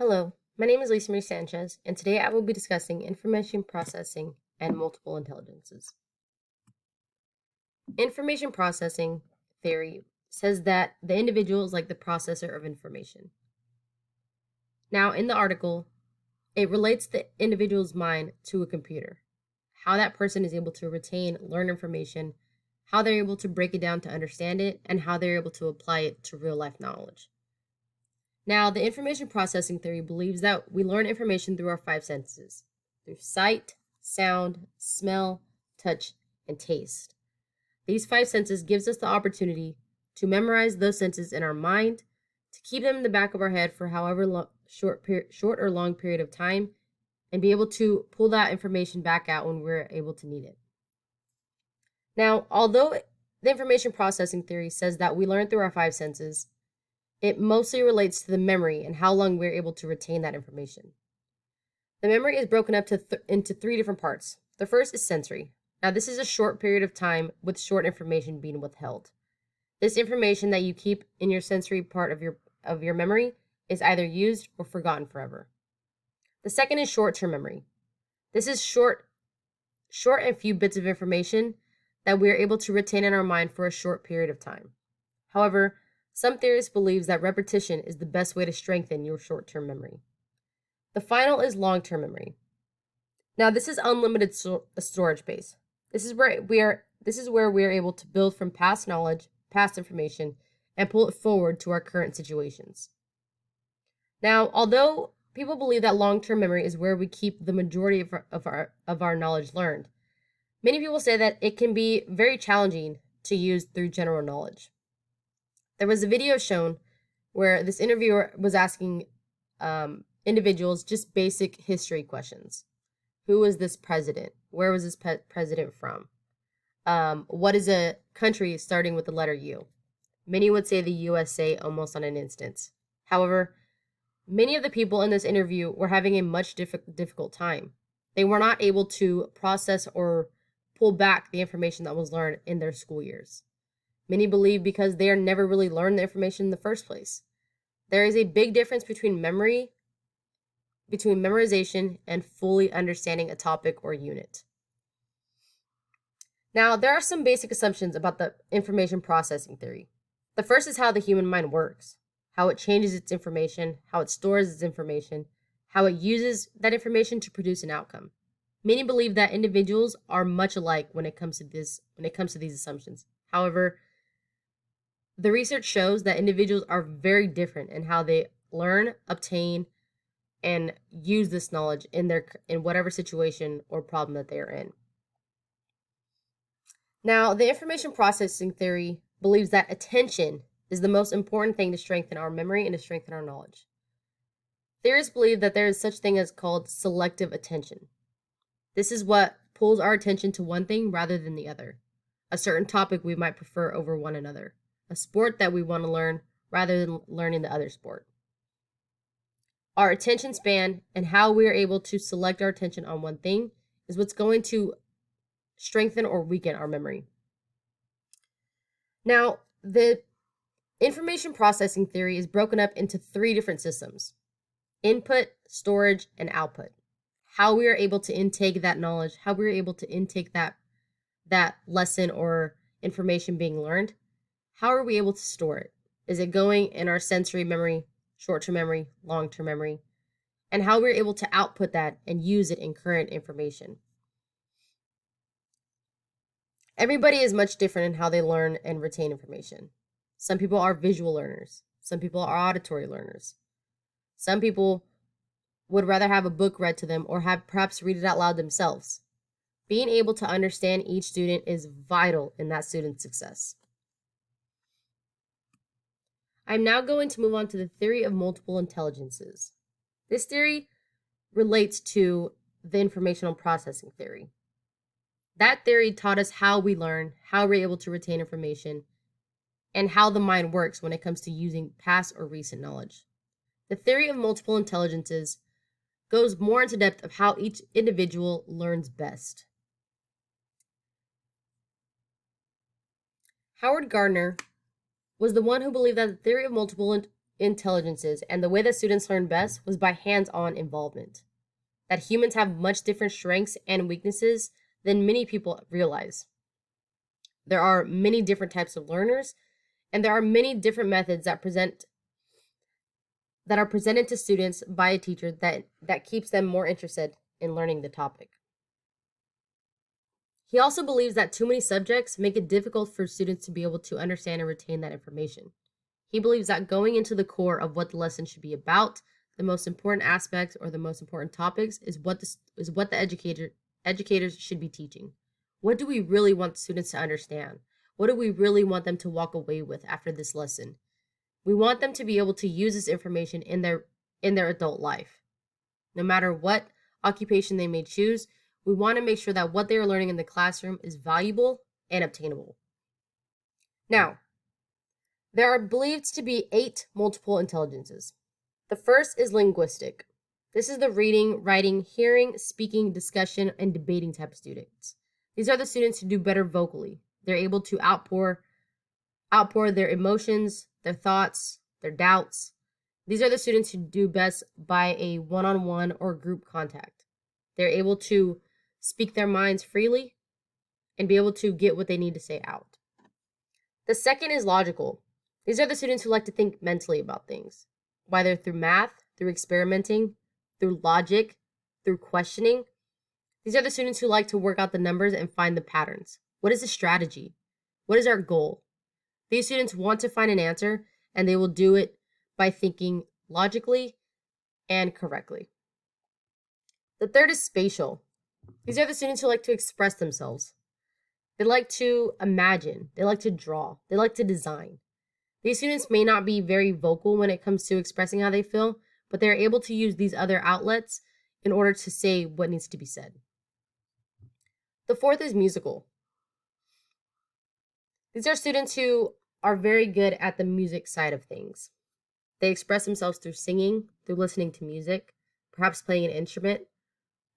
Hello, my name is Lisamarie Sanchez, and today I will be discussing information processing and multiple intelligences. Information processing theory says that the individual is like the processor of information. Now, in the article, it relates the individual's mind to a computer, how that person is able to retain, learn information, how they're able to break it down to understand it, and how they're able to apply it to real life knowledge. Now, the information processing theory believes that we learn information through our five senses, through sight, sound, smell, touch, and taste. These five senses gives us the opportunity to memorize those senses in our mind, to keep them in the back of our head for however short or long period of time, and be able to pull that information back out when we're able to need it. Now, although the information processing theory says that we learn through our five senses, it mostly relates to the memory and how long we're able to retain that information. The memory is broken up into three different parts. The first is sensory. Now, this is a short period of time with short information being withheld. This information that you keep in your sensory part of your memory is either used or forgotten forever. The second is short-term memory. This is short and few bits of information that we are able to retain in our mind for a short period of time. However, some theorists believe that repetition is the best way to strengthen your short-term memory. The final is long-term memory. Now, this is unlimited storage space. This is where we are able to build from past knowledge, past information, and pull it forward to our current situations. Now, although people believe that long-term memory is where we keep the majority of our knowledge learned, many people say that it can be very challenging to use through general knowledge. There was a video shown where this interviewer was asking individuals just basic history questions. Who was this president? Where was this president from? What is a country starting with the letter U? Many would say the USA almost on an instant. However, many of the people in this interview were having a much difficult time. They were not able to process or pull back the information that was learned in their school years. Many believe because they are never really learned the information in the first place. There is a big difference between memorization and fully understanding a topic or unit. Now, there are some basic assumptions about the information processing theory. The first is how the human mind works, how it changes its information, how it stores its information, how it uses that information to produce an outcome. Many believe that individuals are much alike when it comes to these assumptions. However, the research shows that individuals are very different in how they learn, obtain, and use this knowledge in whatever situation or problem that they are in. Now, the information processing theory believes that attention is the most important thing to strengthen our memory and to strengthen our knowledge. Theorists believe that there is such thing as called selective attention. This is what pulls our attention to one thing rather than the other. A certain topic we might prefer over one another. A sport that we want to learn rather than learning the other sport. Our attention span and how we are able to select our attention on one thing is what's going to strengthen or weaken our memory. Now, the information processing theory is broken up into three different systems: input, storage, and output. How we are able to intake that knowledge, how we are able to intake that lesson or information being learned. How are we able to store it? Is it going in our sensory memory, short-term memory, long-term memory? And how we're able to output that and use it in current information. Everybody is much different in how they learn and retain information. Some people are visual learners. Some people are auditory learners. Some people would rather have a book read to them or perhaps read it out loud themselves. Being able to understand each student is vital in that student's success. I'm now going to move on to the theory of multiple intelligences. This theory relates to the informational processing theory. That theory taught us how we learn, how we're able to retain information, and how the mind works when it comes to using past or recent knowledge. The theory of multiple intelligences goes more into depth of how each individual learns best. Howard Gardner was the one who believed that the theory of multiple intelligences, and the way that students learn best was by hands-on involvement. That humans have much different strengths and weaknesses than many people realize. There are many different types of learners, and there are many different methods that are presented to students by a teacher that keeps them more interested in learning the topic. He also believes that too many subjects make it difficult for students to be able to understand and retain that information. He believes that going into the core of what the lesson should be about, the most important aspects or the most important topics, is what the educators should be teaching. What do we really want students to understand? What do we really want them to walk away with after this lesson? We want them to be able to use this information in their adult life. No matter what occupation they may choose, we want to make sure that what they are learning in the classroom is valuable and obtainable. Now, there are believed to be 8 multiple intelligences. The first is linguistic. This is the reading, writing, hearing, speaking, discussion, and debating type of students. These are the students who do better vocally. They're able to outpour their emotions, their thoughts, their doubts. These are the students who do best by a one-on-one or group contact. They're able to speak their minds freely and be able to get what they need to say out. The second is logical. These are the students who like to think mentally about things, whether through math, through experimenting, through logic, through questioning. These are the students who like to work out the numbers and find the patterns. What is the strategy? What is our goal? These students want to find an answer, and they will do it by thinking logically and correctly. The third is spatial. These are the students who like to express themselves. They like to imagine. They like to draw. They like to design. These students may not be very vocal when it comes to expressing how they feel, but they're able to use these other outlets in order to say what needs to be said. The fourth is musical. These are students who are very good at the music side of things. They express themselves through singing, through listening to music, perhaps playing an instrument,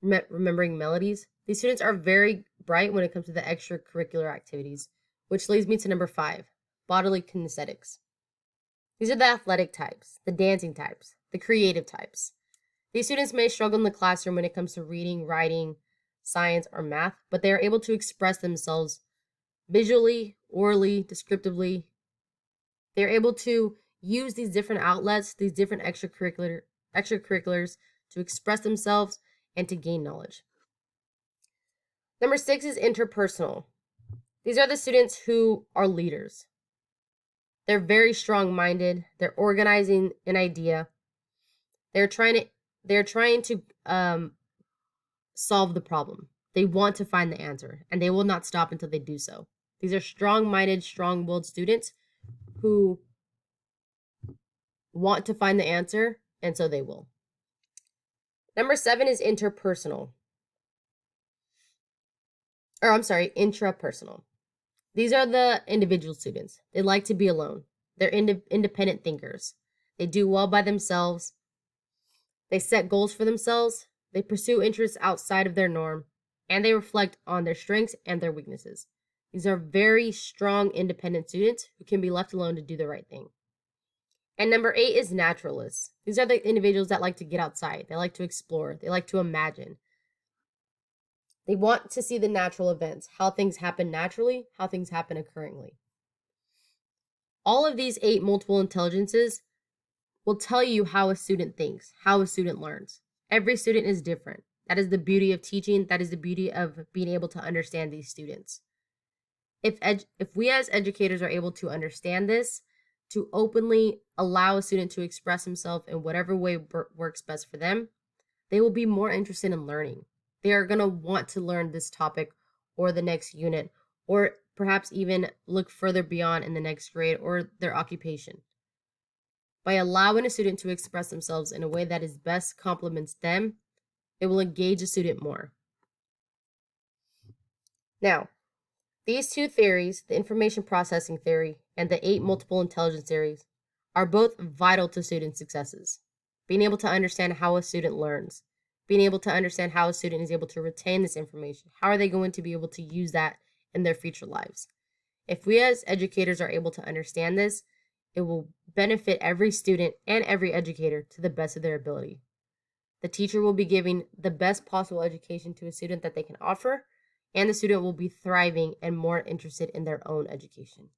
remembering melodies. These students are very bright when it comes to the extracurricular activities, which leads me to number 5, bodily kinesthetics. These are the athletic types, the dancing types, the creative types. These students may struggle in the classroom when it comes to reading, writing, science, or math, but they are able to express themselves visually, orally, descriptively. They're able to use these different outlets, these different extracurriculars to express themselves and to gain knowledge. Number 6 is interpersonal. These are the students who are leaders. They're very strong-minded. They're organizing an idea. They're trying to solve the problem. They want to find the answer, and they will not stop until they do so. These are strong-minded, strong-willed students who want to find the answer, and so they will. Number 7 is intrapersonal. These are the individual students. They like to be alone. They're independent thinkers. They do well by themselves. They set goals for themselves. They pursue interests outside of their norm, and they reflect on their strengths and their weaknesses. These are very strong, independent students who can be left alone to do the right thing. And number 8 is naturalists. These are the individuals that like to get outside. They like to explore. They like to imagine. They want to see the natural events, how things happen naturally, how things happen occurringly. All of these 8 multiple intelligences will tell you how a student thinks, how a student learns. Every student is different. That is the beauty of teaching. That is the beauty of being able to understand these students. If we as educators are able to understand this, to openly allow a student to express himself in whatever way works best for them, they will be more interested in learning. They are going to want to learn this topic or the next unit, or perhaps even look further beyond in the next grade or their occupation. By allowing a student to express themselves in a way that is best complements them, it will engage a student more. Now, these 2 theories, the information processing theory and the 8 multiple intelligence theories, are both vital to student successes. Being able to understand how a student learns, being able to understand how a student is able to retain this information. How are they going to be able to use that in their future lives? If we as educators are able to understand this, It will benefit every student and every educator to the best of their ability. The teacher will be giving the best possible education to a student that they can offer, and the student will be thriving and more interested in their own education.